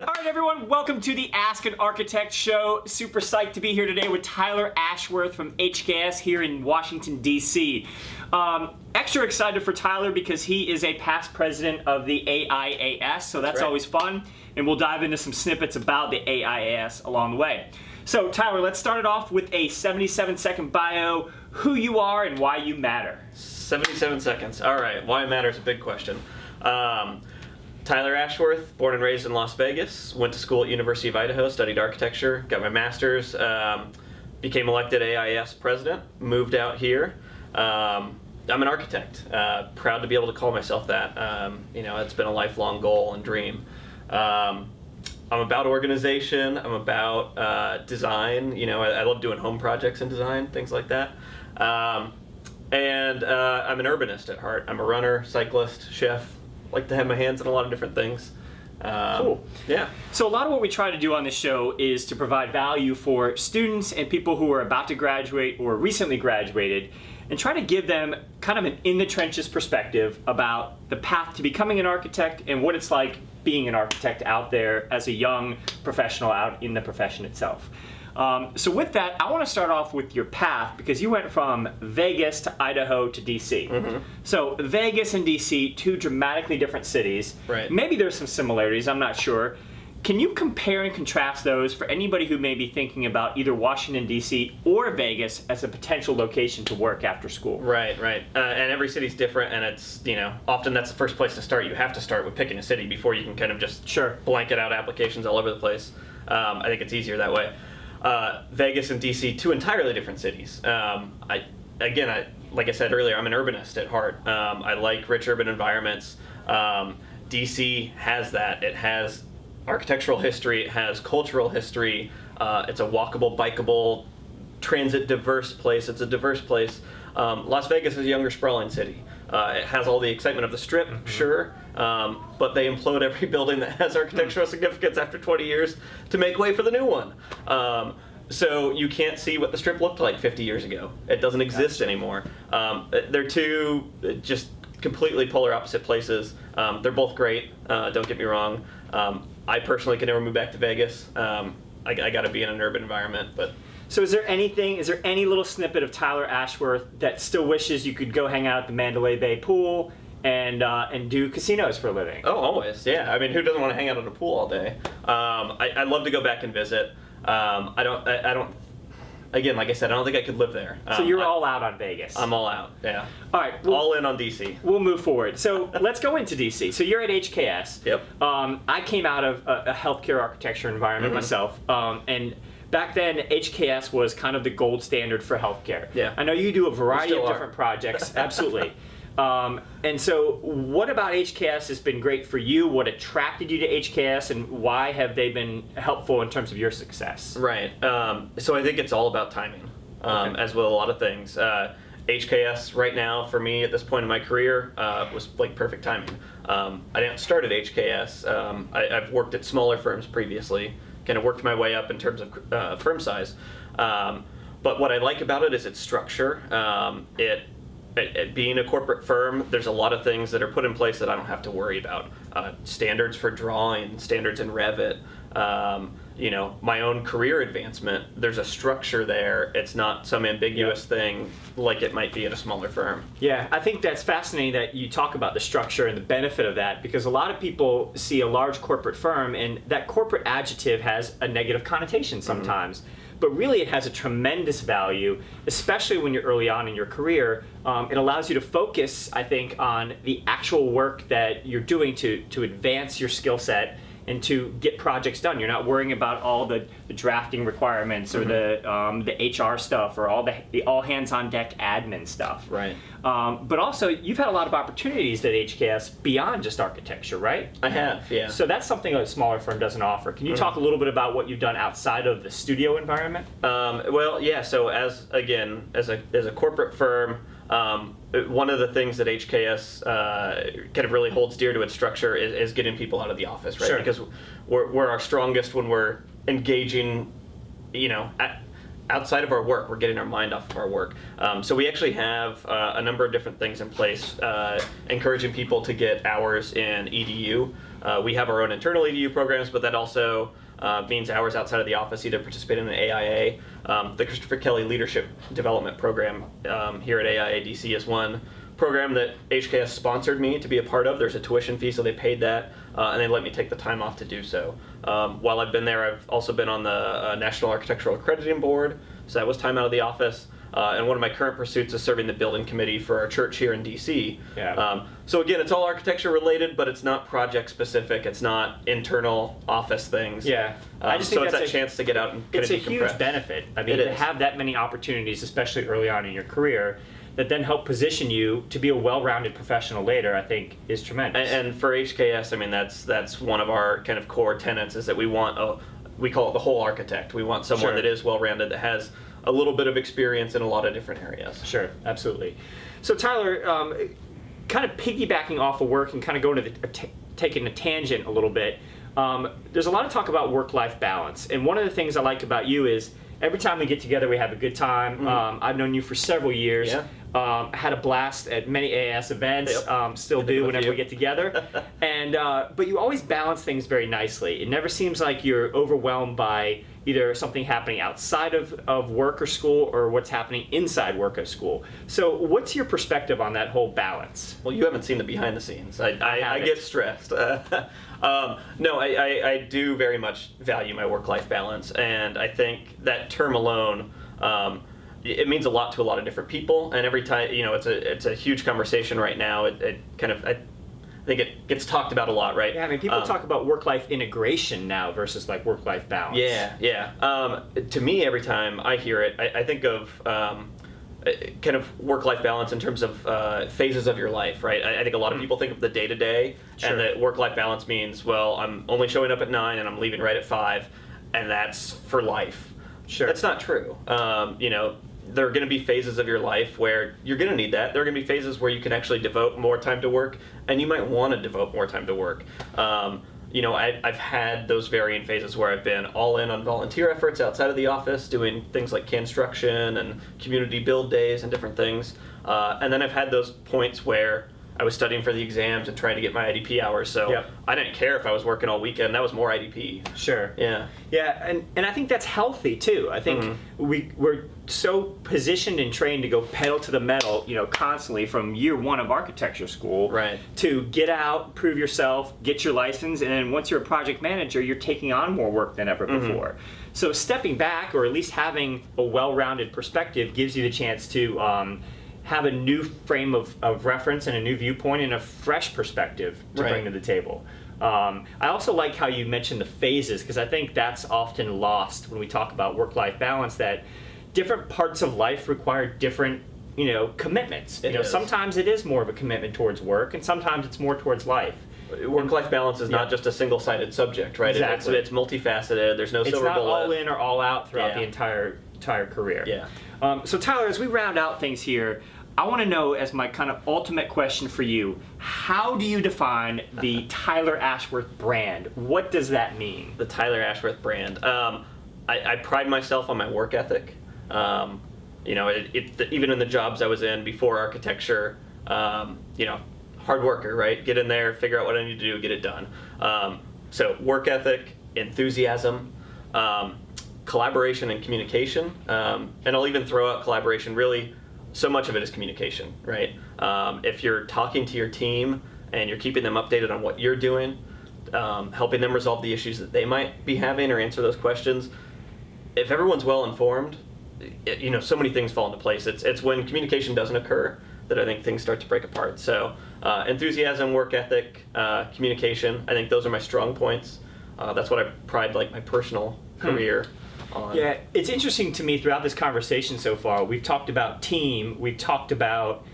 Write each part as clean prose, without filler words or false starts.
All right, everyone, welcome to the Ask an Architect show. Super psyched to be here today with Tyler Ashworth from HKS here in Washington, D.C. Extra excited for Tyler because he is a past president of the AIAS, so that's right. always fun, and we'll dive into some snippets about the AIAS along the way. So, Tyler, let's start it off with a 77-second bio, who you are and why you matter. 77 seconds. All right, why it matters, a big question. Tyler Ashworth, born and raised in Las Vegas, went to school at University of Idaho, studied architecture, got my master's, became elected AIS president, moved out here. I'm an architect, proud to be able to call myself that. It's been a lifelong goal and dream. I'm about organization, I'm about design, I love doing home projects and design, things like that. And I'm an urbanist at heart. I'm a runner, cyclist, chef. Like to have my hands in a lot of different things. Cool. Yeah. So a lot of what we try to do on this show is to provide value for students and people who are about to graduate or recently graduated, and try to give them kind of an in-the-trenches perspective about the path to becoming an architect and what it's like being an architect out there as a young professional out in the profession itself. So with that, I want to start off with your path because you went from Vegas to Idaho to DC. Mm-hmm. So Vegas and DC, two dramatically different cities. Right. Maybe there's some similarities, I'm not sure. Can you compare and contrast those for anybody who may be thinking about either Washington, D.C. or Vegas as a potential location to work after school? Right. And every city's different, and it's, often that's the first place to start. You have to start with picking a city before you can kind of just blanket out applications all over the place. I think it's easier that way. Vegas and DC, two entirely different cities. Like I said earlier, I'm an urbanist at heart. I like rich urban environments. DC has that. It has architectural history. It has cultural history. It's a walkable, bikeable, transit diverse place. It's a diverse place. Las Vegas is a younger, sprawling city. It has all the excitement of the Strip, sure, but they implode every building that has architectural significance after 20 years to make way for the new one. So you can't see what the Strip looked like 50 years ago. It doesn't exist anymore. They're two just completely polar opposite places. They're both great, don't get me wrong. I personally can never move back to Vegas. I got to be in an urban environment, but... So is there any little snippet of Tyler Ashworth that still wishes you could go hang out at the Mandalay Bay pool and do casinos for a living? Oh, always, yeah. I mean, who doesn't want to hang out at a pool all day? I'd love to go back and visit. I don't. Again, like I said, I don't think I could live there. So you're all out on Vegas. I'm all out, yeah. All right. All in on DC. We'll move forward. So let's go into DC. So you're at HKS. Yep. I came out of a healthcare architecture environment myself, and back then, HKS was kind of the gold standard for healthcare. Yeah. I know you do a variety of are. different projects, absolutely. And so what about HKS has been great for you? What attracted you to HKS, and why have they been helpful in terms of your success? Right. So I think it's all about timing, as with a lot of things. HKS right now, for me at this point in my career, was like perfect timing. I didn't start at HKS. I've worked at smaller firms previously, kind of worked my way up in terms of firm size. But what I like about it is its structure. It being a corporate firm, there's a lot of things that are put in place that I don't have to worry about. Standards for drawing, standards in Revit, my own career advancement, there's a structure there. It's not some ambiguous thing like it might be at a smaller firm. Yeah, I think that's fascinating that you talk about the structure and the benefit of that, because a lot of people see a large corporate firm and that corporate adjective has a negative connotation sometimes. But really it has a tremendous value, especially when you're early on in your career. It allows you to focus, I think, on the actual work that you're doing to advance your skill set and to get projects done. You're not worrying about all the drafting requirements or the HR stuff or all the all hands on deck admin stuff. Right. But also, you've had a lot of opportunities at HKS beyond just architecture, right? I have, yeah. So that's something a smaller firm doesn't offer. Can you talk a little bit about what you've done outside of the studio environment? Well, yeah. So as a corporate firm, one of the things that HKS kind of really holds dear to its structure is getting people out of the office, right? Sure. Because we're our strongest when we're engaging, outside of our work. We're getting our mind off of our work. So we actually have a number of different things in place, encouraging people to get hours in EDU. We have our own internal EDU programs, but that also means hours outside of the office, either participate in an AIA. The Christopher Kelly Leadership Development Program here at AIA DC is one program that HKS sponsored me to be a part of. There's a tuition fee, so they paid that, and they let me take the time off to do so. While I've been there, I've also been on the National Architectural Accrediting Board, so that was time out of the office. And one of my current pursuits is serving the building committee for our church here in DC. Yeah. So again, it's all architecture related, but it's not project specific. It's not internal office things. Yeah. I just think so it's that's that chance to get out and kind it's of a decompress. huge benefit. I mean, to have that many opportunities, especially early on in your career, that then help position you to be a well-rounded professional later, I think is tremendous. And for HKS, I mean, that's one of our kind of core tenets is that we want we call it the whole architect. We want someone that is well-rounded, that has a little bit of experience in a lot of different areas. Sure, absolutely. So Tyler, kind of piggybacking off of work and kind of going to taking a tangent a little bit, there's a lot of talk about work-life balance. And one of the things I like about you is every time we get together, we have a good time. Mm-hmm. I've known you for several years. Yeah. Had a blast at many AAS events. Yep. Still do whenever we get together. And but you always balance things very nicely. It never seems like you're overwhelmed by either something happening outside of work or school or what's happening inside work or school. So what's your perspective on that whole balance? Well, you haven't seen the behind the scenes. I get stressed. No, I do very much value my work-life balance, and I think that term alone, it means a lot to a lot of different people. And every time, it's a huge conversation right now. I think it gets talked about a lot, right? Yeah, I mean, people talk about work-life integration now versus like work-life balance. Yeah. To me, every time I hear it, I think of kind of work-life balance in terms of phases of your life, right? I think a lot of people think of the day-to-day, and that work-life balance means, well, I'm only showing up at 9 and I'm leaving right at 5, and that's for life. Sure. That's not true. There are going to be phases of your life where you're going to need that. There are going to be phases where you can actually devote more time to work, and you might want to devote more time to work. I've had those varying phases where I've been all in on volunteer efforts outside of the office, doing things like construction and community build days and different things. And then I've had those points where I was studying for the exams and trying to get my IDP hours, so I didn't care if I was working all weekend. That was more IDP. Sure. Yeah. Yeah, and I think that's healthy too. I think we're so positioned and trained to go pedal to the metal, constantly from year one of architecture school, right, to get out, prove yourself, get your license, and then once you're a project manager, you're taking on more work than ever before. So stepping back, or at least having a well-rounded perspective, gives you the chance to have a new frame of reference and a new viewpoint and a fresh perspective to bring to the table. I also like how you mentioned the phases, because I think that's often lost when we talk about work-life balance, that different parts of life require different commitments. Sometimes it is more of a commitment towards work, and sometimes it's more towards life. Work-life balance is not just a single-sided subject, right? Exactly. It's multifaceted. There's no silver bullet. It's not all in or all out throughout the entire career. Yeah. So Tyler, as we round out things here, I want to know, as my kind of ultimate question for you, how do you define the Tyler Ashworth brand? What does that mean? The Tyler Ashworth brand. I pride myself on my work ethic. Even in the jobs I was in before architecture, hard worker, right? Get in there, figure out what I need to do, get it done. So work ethic, enthusiasm, collaboration and communication, and I'll even throw out collaboration. Really, so much of it is communication, right? If you're talking to your team and you're keeping them updated on what you're doing, helping them resolve the issues that they might be having or answer those questions, if everyone's well informed, so many things fall into place. It's when communication doesn't occur that I think things start to break apart. So enthusiasm, work ethic, communication, I think those are my strong points. That's what I pride my personal career on. Yeah, it's interesting to me throughout this conversation so far. We've talked about team, we've talked about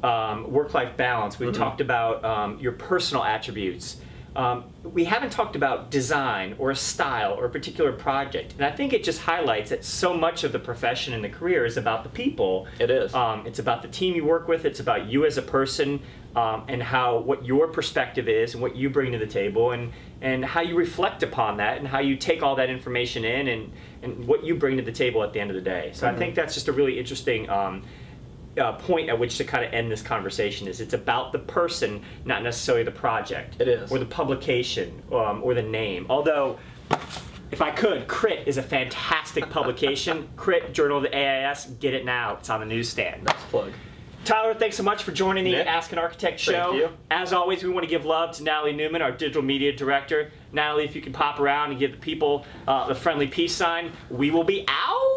work-life balance, we've talked about your personal attributes. we haven't talked about design or a style or a particular project. And I think it just highlights that so much of the profession and the career is about the people. It is. It's about the team you work with. It's about you as a person, and what your perspective is and what you bring to the table, and how you reflect upon that, and how you take all that information in, and what you bring to the table at the end of the day. So I think that's just a really interesting point at which to kind of end this conversation. It's about the person, not necessarily the project. It is. Or the publication, or the name. Although, if I could, Crit is a fantastic publication. Crit, Journal of the AIS, get it now. It's on the newsstand. Nice plug. Tyler, thanks so much for joining the Nick, Ask an Architect show. thank you. As always, we want to give love to Natalie Newman, our digital media director. Natalie, if you can pop around and give the people the friendly peace sign, we will be out.